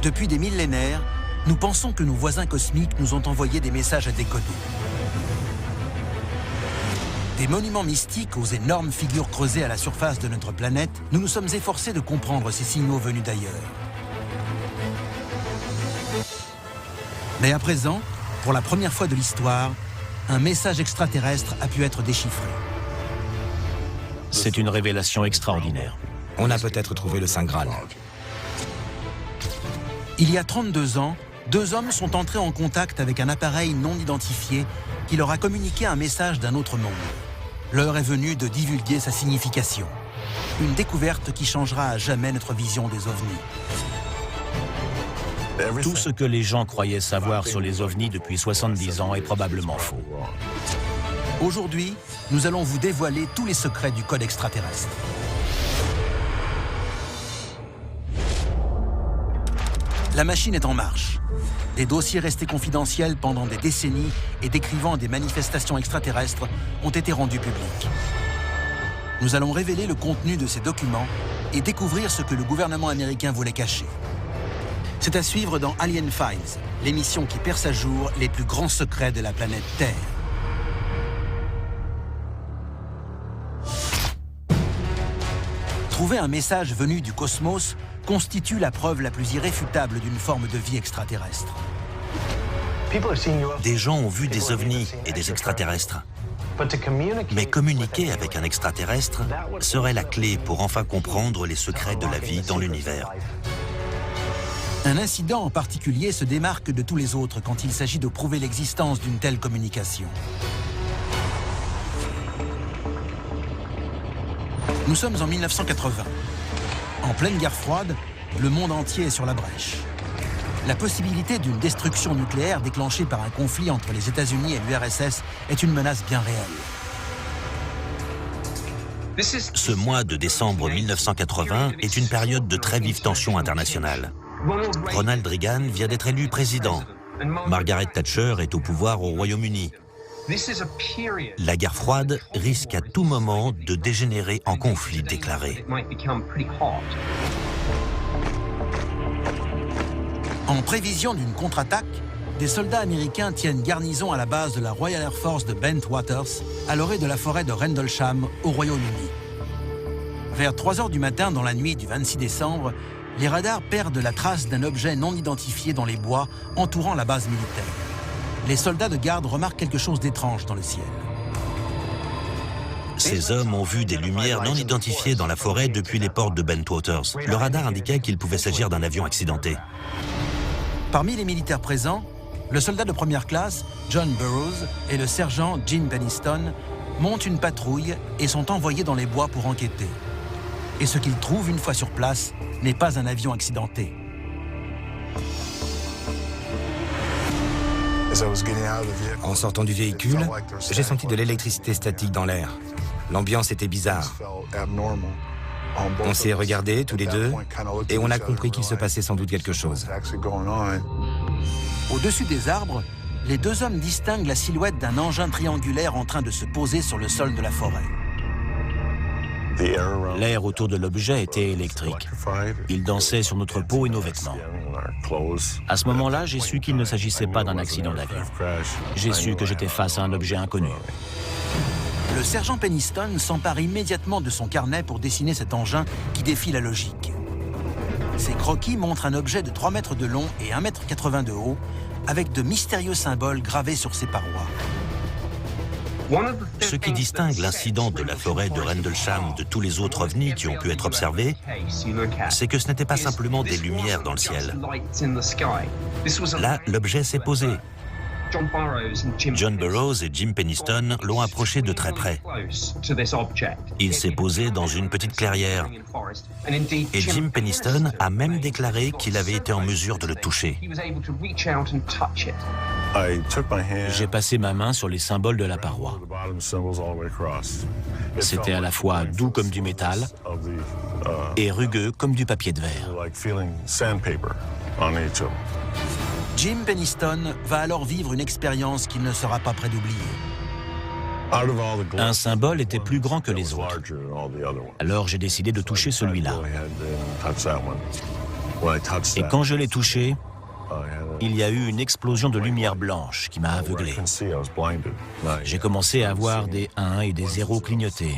Depuis des millénaires, nous pensons que nos voisins cosmiques nous ont envoyé des messages à décoder. Des monuments mystiques aux énormes figures creusées à la surface de notre planète, nous nous sommes efforcés de comprendre ces signaux venus d'ailleurs. Mais à présent, pour la première fois de l'histoire, un message extraterrestre a pu être déchiffré. C'est une révélation extraordinaire. On a peut-être trouvé le Saint Graal. Il y a 32 ans, deux hommes sont entrés en contact avec un appareil non identifié qui leur a communiqué un message d'un autre monde. L'heure est venue de divulguer sa signification. Une découverte qui changera à jamais notre vision des ovnis. Tout ce que les gens croyaient savoir sur les ovnis depuis 70 ans est probablement faux. Aujourd'hui, nous allons vous dévoiler tous les secrets du code extraterrestre. La machine est en marche. Des dossiers restés confidentiels pendant des décennies et décrivant des manifestations extraterrestres ont été rendus publics. Nous allons révéler le contenu de ces documents et découvrir ce que le gouvernement américain voulait cacher. C'est à suivre dans Alien Files, l'émission qui perce à jour les plus grands secrets de la planète Terre. Trouver un message venu du cosmos constitue la preuve la plus irréfutable d'une forme de vie extraterrestre. Des gens ont vu des ovnis et des extraterrestres. Mais communiquer avec un extraterrestre serait la clé pour enfin comprendre les secrets de la vie dans l'univers. Un incident en particulier se démarque de tous les autres quand il s'agit de prouver l'existence d'une telle communication. Nous sommes en 1980. En pleine guerre froide, le monde entier est sur la brèche. La possibilité d'une destruction nucléaire déclenchée par un conflit entre les États-Unis et l'URSS est une menace bien réelle. Ce mois de décembre 1980 est une période de très vive tension internationale. Ronald Reagan vient d'être élu président. Margaret Thatcher est au pouvoir au Royaume-Uni. La guerre froide risque à tout moment de dégénérer en conflit déclaré. En prévision d'une contre-attaque, des soldats américains tiennent garnison à la base de la Royal Air Force de Bentwaters, à l'orée de la forêt de Rendlesham, au Royaume-Uni. Vers 3 h du matin dans la nuit du 26 décembre, les radars perdent la trace d'un objet non identifié dans les bois entourant la base militaire. Les soldats de garde remarquent quelque chose d'étrange dans le ciel. Ces hommes ont vu des lumières non identifiées dans la forêt depuis les portes de Bentwaters. Le radar indiquait qu'il pouvait s'agir d'un avion accidenté. Parmi les militaires présents, le soldat de première classe, John Burroughs, et le sergent Jim Penniston montent une patrouille et sont envoyés dans les bois pour enquêter. Et ce qu'ils trouvent une fois sur place n'est pas un avion accidenté. En sortant du véhicule, j'ai senti de l'électricité statique dans l'air. L'ambiance était bizarre. On s'est regardés tous les deux et on a compris qu'il se passait sans doute quelque chose. Au-dessus des arbres, les deux hommes distinguent la silhouette d'un engin triangulaire en train de se poser sur le sol de la forêt. L'air autour de l'objet était électrique. Il dansait sur notre peau et nos vêtements. À ce moment-là, j'ai su qu'il ne s'agissait pas d'un accident d'avion. J'ai su que j'étais face à un objet inconnu. Le sergent Penniston s'empare immédiatement de son carnet pour dessiner cet engin qui défie la logique. Ces croquis montrent un objet de 3 mètres de long et 1,80 m de haut, avec de mystérieux symboles gravés sur ses parois. Ce qui distingue l'incident de la forêt de Rendlesham de tous les autres ovnis qui ont pu être observés, c'est que ce n'était pas simplement des lumières dans le ciel. Là, l'objet s'est posé. John Burroughs et Jim Penniston l'ont approché de très près. Il s'est posé dans une petite clairière. Et Jim Penniston a même déclaré qu'il avait été en mesure de le toucher. J'ai passé ma main sur les symboles de la paroi. C'était à la fois doux comme du métal et rugueux comme du papier de verre. Jim Penniston va alors vivre une expérience qu'il ne sera pas près d'oublier. Un symbole était plus grand que les autres. Alors j'ai décidé de toucher celui-là. Et quand je l'ai touché, il y a eu une explosion de lumière blanche qui m'a aveuglé. J'ai commencé à voir des 1 et des 0 clignoter.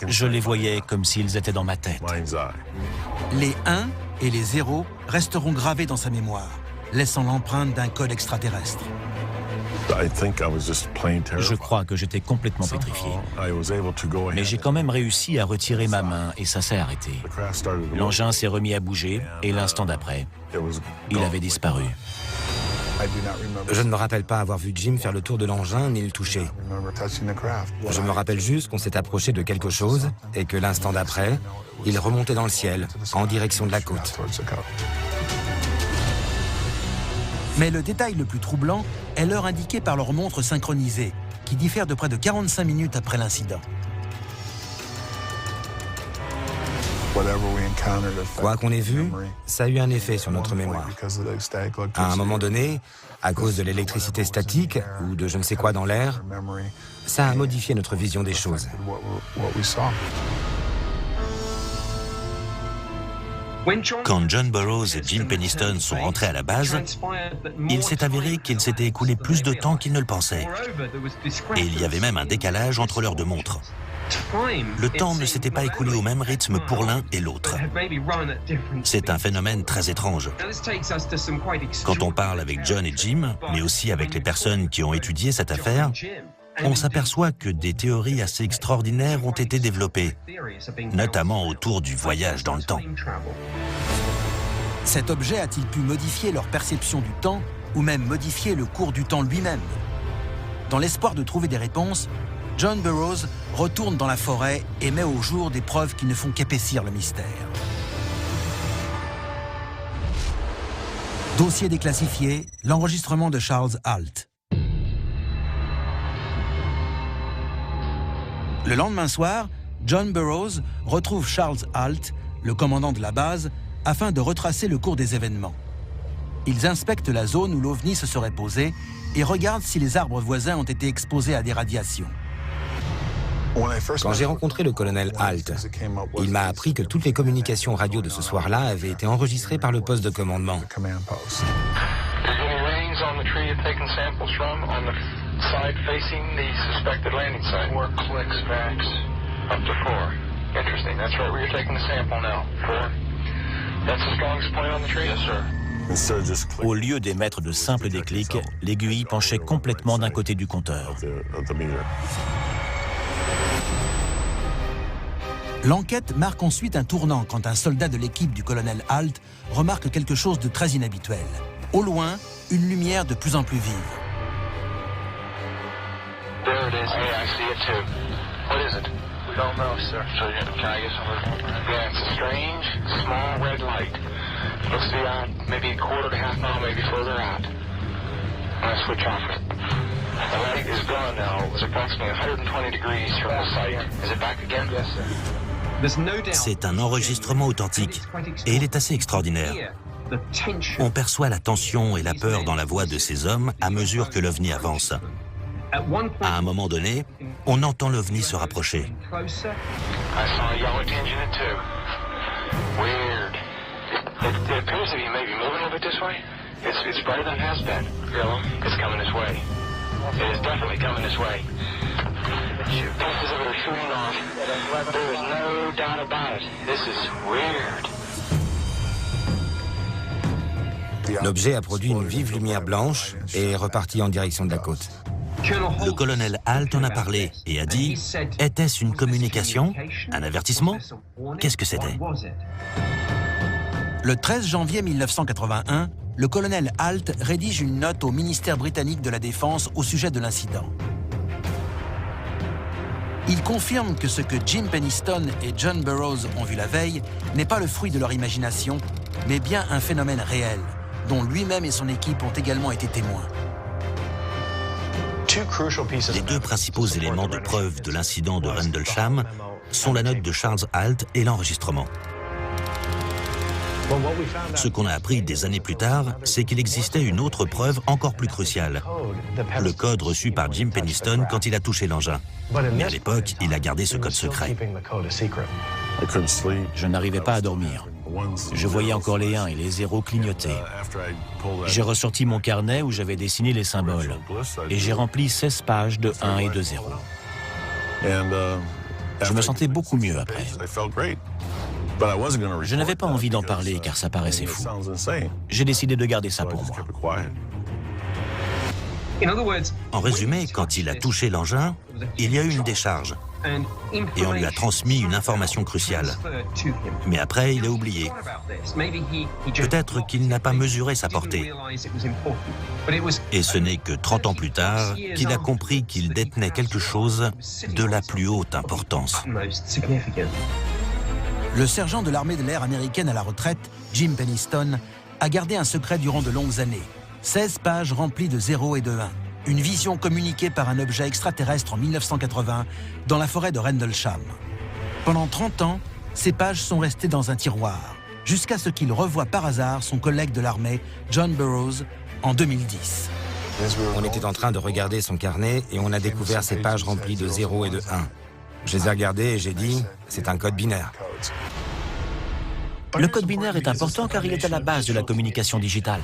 Je les voyais comme s'ils étaient dans ma tête. Les 1 et les 0 resteront gravés dans sa mémoire, laissant l'empreinte d'un code extraterrestre. Je crois que j'étais complètement pétrifié. Mais j'ai quand même réussi à retirer ma main et ça s'est arrêté. L'engin s'est remis à bouger et l'instant d'après, il avait disparu. Je ne me rappelle pas avoir vu Jim faire le tour de l'engin ni le toucher. Je me rappelle juste qu'on s'est approché de quelque chose et que l'instant d'après, il remontait dans le ciel, en direction de la côte. Mais le détail le plus troublant est l'heure indiquée par leur montre synchronisée, qui diffère de près de 45 minutes après l'incident. Quoi qu'on ait vu, ça a eu un effet sur notre mémoire. À un moment donné, à cause de l'électricité statique ou de je ne sais quoi dans l'air, ça a modifié notre vision des choses. Quand John Burroughs et Jim Penniston sont rentrés à la base, il s'est avéré qu'il s'était écoulé plus de temps qu'ils ne le pensaient. Et il y avait même un décalage entre leurs deux montres. Le temps ne s'était pas écoulé au même rythme pour l'un et l'autre. C'est un phénomène très étrange. Quand on parle avec John et Jim, mais aussi avec les personnes qui ont étudié cette affaire, on s'aperçoit que des théories assez extraordinaires ont été développées, notamment autour du voyage dans le temps. Cet objet a-t-il pu modifier leur perception du temps ou même modifier le cours du temps lui-même? Dans l'espoir de trouver des réponses, John Burroughs retourne dans la forêt et met au jour des preuves qui ne font qu'épaissir le mystère. Dossier déclassifié, l'enregistrement de Charles Halt. Le lendemain soir, John Burroughs retrouve Charles Halt, le commandant de la base, afin de retracer le cours des événements. Ils inspectent la zone où l'OVNI se serait posé et regardent si les arbres voisins ont été exposés à des radiations. Quand j'ai rencontré le colonel Halt, il m'a appris que toutes les communications radio de ce soir-là avaient été enregistrées par le poste de commandement. Au lieu d'émettre de simples déclics, l'aiguille penchait complètement d'un côté du compteur. L'enquête marque ensuite un tournant quand un soldat de l'équipe du colonel Halt remarque quelque chose de très inhabituel. Au loin, une lumière de plus en plus vive. There it is. Hey, I see it too. What is it? We don't know, sir. So can I get some? Yeah, it's a strange, small red light. Looks to be maybe a quarter to half mile, maybe further out. I'm gonna switch off it. The light is gone now. It was approximately 120 degrees from the site. Is it back again? Yes, sir. C'est un enregistrement authentique et il est assez extraordinaire. On perçoit la tension et la peur dans la voix de ces hommes à mesure que l'OVNI avance. À un moment donné, on entend l'OVNI se rapprocher. L'objet a produit une vive lumière blanche et est reparti en direction de la côte. Le colonel Halt en a parlé et a dit « Était-ce une communication? Un avertissement? Qu'est-ce que c'était ?» Le 13 janvier 1981, le colonel Halt rédige une note au ministère britannique de la Défense au sujet de l'incident. Il confirme que ce que Jim Penniston et John Burroughs ont vu la veille n'est pas le fruit de leur imagination, mais bien un phénomène réel, dont lui-même et son équipe ont également été témoins. Les deux principaux éléments de preuve de l'incident de Rendlesham sont la note de Charles Halt et l'enregistrement. Ce qu'on a appris des années plus tard, c'est qu'il existait une autre preuve encore plus cruciale. Le code reçu par Jim Penniston quand il a touché l'engin. Mais à l'époque, il a gardé ce code secret. Je n'arrivais pas à dormir. Je voyais encore les 1 et les 0 clignoter. J'ai ressorti mon carnet où j'avais dessiné les symboles et j'ai rempli 16 pages de 1 et de 0. Je me sentais beaucoup mieux après. Je n'avais pas envie d'en parler car ça paraissait fou. J'ai décidé de garder ça pour moi. En résumé, quand il a touché l'engin, il y a eu une décharge et on lui a transmis une information cruciale. Mais après, il a oublié. Peut-être qu'il n'a pas mesuré sa portée. Et ce n'est que 30 ans plus tard qu'il a compris qu'il détenait quelque chose de la plus haute importance. Le sergent de l'armée de l'air américaine à la retraite, Jim Penniston, a gardé un secret durant de longues années. 16 pages remplies de 0 et de 1. Une vision communiquée par un objet extraterrestre en 1980 dans la forêt de Rendlesham. Pendant 30 ans, ces pages sont restées dans un tiroir, jusqu'à ce qu'il revoie par hasard son collègue de l'armée, John Burroughs, en 2010. On était en train de regarder son carnet et on a découvert ces pages remplies de 0 et de 1. Je les ai regardées et j'ai dit, c'est un code binaire. Le code binaire est important car il est à la base de la communication digitale.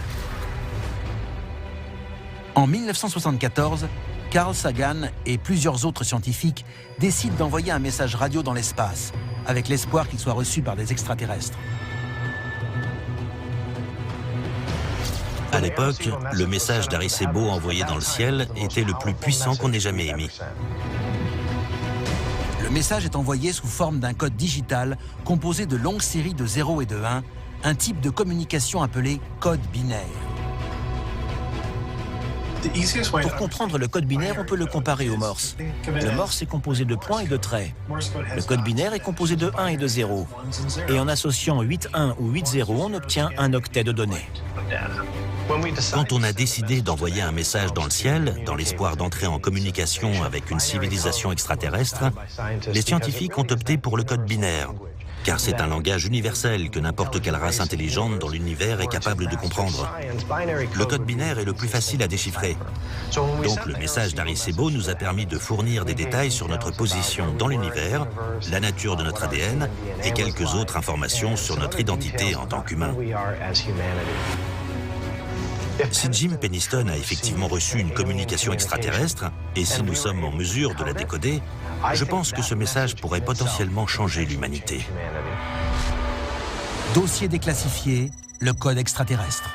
En 1974, Carl Sagan et plusieurs autres scientifiques décident d'envoyer un message radio dans l'espace, avec l'espoir qu'il soit reçu par des extraterrestres. À l'époque, le message d'Arecibo envoyé dans le ciel était le plus puissant qu'on ait jamais émis. Le message est envoyé sous forme d'un code digital composé de longues séries de 0 et de 1, un type de communication appelé code binaire. Pour comprendre le code binaire, on peut le comparer au morse. Le morse est composé de points et de traits. Le code binaire est composé de 1 et de 0. Et en associant 8 1 ou 8 0, on obtient un octet de données. Quand on a décidé d'envoyer un message dans le ciel, dans l'espoir d'entrer en communication avec une civilisation extraterrestre, les scientifiques ont opté pour le code binaire, car c'est un langage universel que n'importe quelle race intelligente dans l'univers est capable de comprendre. Le code binaire est le plus facile à déchiffrer. Donc le message d'Arecibo nous a permis de fournir des détails sur notre position dans l'univers, la nature de notre ADN et quelques autres informations sur notre identité en tant qu'humain. Si Jim Penniston a effectivement reçu une communication extraterrestre, et si nous sommes en mesure de la décoder, je pense que ce message pourrait potentiellement changer l'humanité. Dossier déclassifié, le code extraterrestre.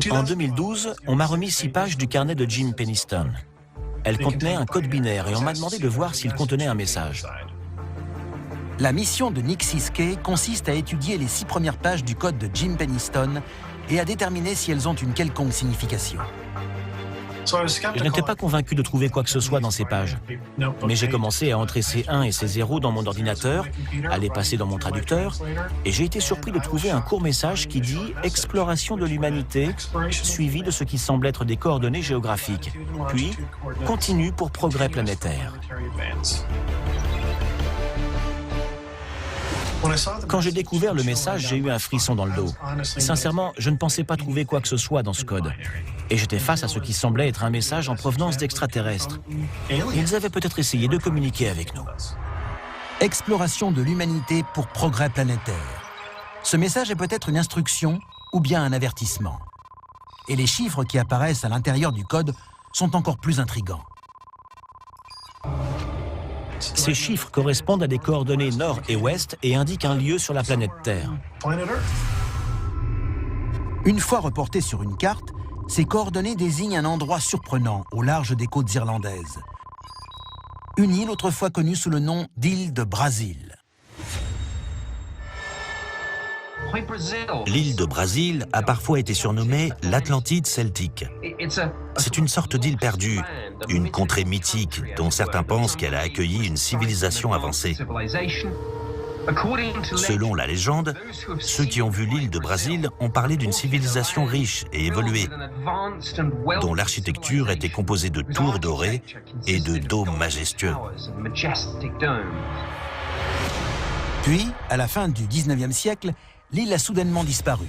En 2012, on m'a remis 6 pages du carnet de Jim Penniston. Elles contenaient un code binaire et on m'a demandé de voir s'il contenait un message. La mission de Nick Siskey consiste à étudier les 6 premières pages du code de Jim Penniston et à déterminer si elles ont une quelconque signification. Je n'étais pas convaincu de trouver quoi que ce soit dans ces pages. Mais j'ai commencé à entrer ces 1 et ces 0 dans mon ordinateur, à les passer dans mon traducteur, et j'ai été surpris de trouver un court message qui dit « Exploration de l'humanité », suivi de ce qui semble être des coordonnées géographiques, puis « Continue pour progrès planétaire ». Quand j'ai découvert le message, j'ai eu un frisson dans le dos. Sincèrement, je ne pensais pas trouver quoi que ce soit dans ce code. Et j'étais face à ce qui semblait être un message en provenance d'extraterrestres. Ils avaient peut-être essayé de communiquer avec nous. Exploration de l'humanité pour progrès planétaire. Ce message est peut-être une instruction ou bien un avertissement. Et les chiffres qui apparaissent à l'intérieur du code sont encore plus intrigants. Ces chiffres correspondent à des coordonnées nord et ouest et indiquent un lieu sur la planète Terre. Une fois reportées sur une carte, ces coordonnées désignent un endroit surprenant au large des côtes irlandaises. Une île autrefois connue sous le nom d'île de Brazil. L'île de Brazil a parfois été surnommée l'Atlantide celtique. C'est une sorte d'île perdue, une contrée mythique dont certains pensent qu'elle a accueilli une civilisation avancée. Selon la légende, ceux qui ont vu l'île de Brazil ont parlé d'une civilisation riche et évoluée, dont l'architecture était composée de tours dorées et de dômes majestueux. Puis, à la fin du 19e siècle, l'île a soudainement disparu.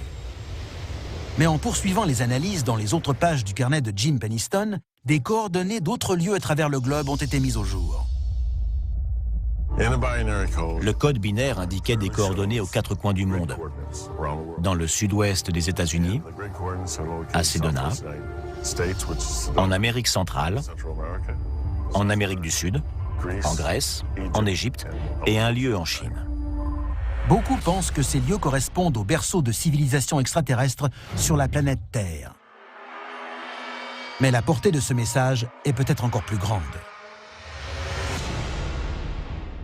Mais en poursuivant les analyses dans les autres pages du carnet de Jim Penniston, des coordonnées d'autres lieux à travers le globe ont été mises au jour. Le code binaire indiquait des coordonnées aux 4 coins du monde. Dans le sud-ouest des États-Unis, à Sedona, en Amérique centrale, en Amérique du Sud, en Grèce, en Égypte et un lieu en Chine. Beaucoup pensent que ces lieux correspondent au berceau de civilisations extraterrestres sur la planète Terre. Mais la portée de ce message est peut-être encore plus grande.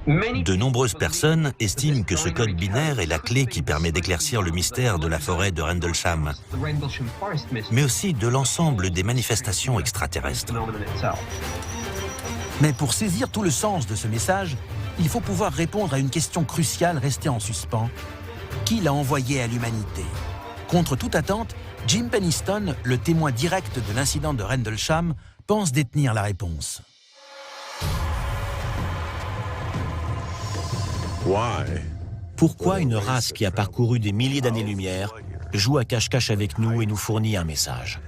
De nombreuses personnes estiment que ce code binaire est la clé qui permet d'éclaircir le mystère de la forêt de Rendlesham, mais aussi de l'ensemble des manifestations extraterrestres. Mais pour saisir tout le sens de ce message, il faut pouvoir répondre à une question cruciale restée en suspens. Qui l'a envoyé à l'humanité? Contre toute attente, Jim Penniston, le témoin direct de l'incident de Rendlesham, pense détenir la réponse. Pourquoi une race qui a parcouru des milliers d'années-lumière joue à cache-cache avec nous et nous fournit un message?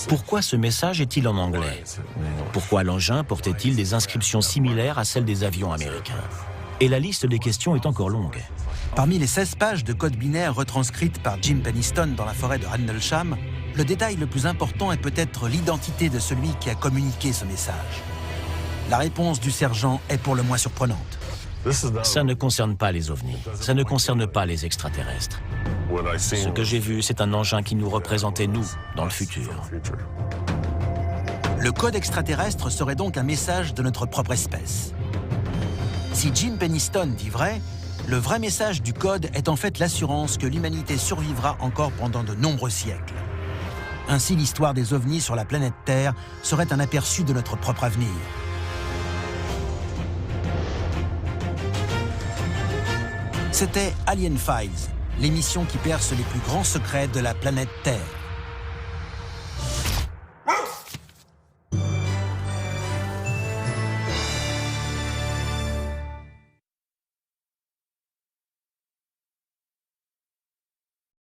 Pourquoi ce message est-il en anglais? Pourquoi l'engin portait-il des inscriptions similaires à celles des avions américains? Et la liste des questions est encore longue. Parmi les 16 pages de code binaire retranscrites par Jim Penniston dans la forêt de Rendlesham, le détail le plus important est peut-être l'identité de celui qui a communiqué ce message. La réponse du sergent est pour le moins surprenante. Ça ne concerne pas les ovnis, ça ne concerne pas les extraterrestres. Ce que j'ai vu, c'est un engin qui nous représentait, nous, dans le futur. Le code extraterrestre serait donc un message de notre propre espèce. Si Jim Penniston dit vrai, le vrai message du code est en fait l'assurance que l'humanité survivra encore pendant de nombreux siècles. Ainsi, l'histoire des ovnis sur la planète Terre serait un aperçu de notre propre avenir. C'était Alien Files, l'émission qui perce les plus grands secrets de la planète Terre.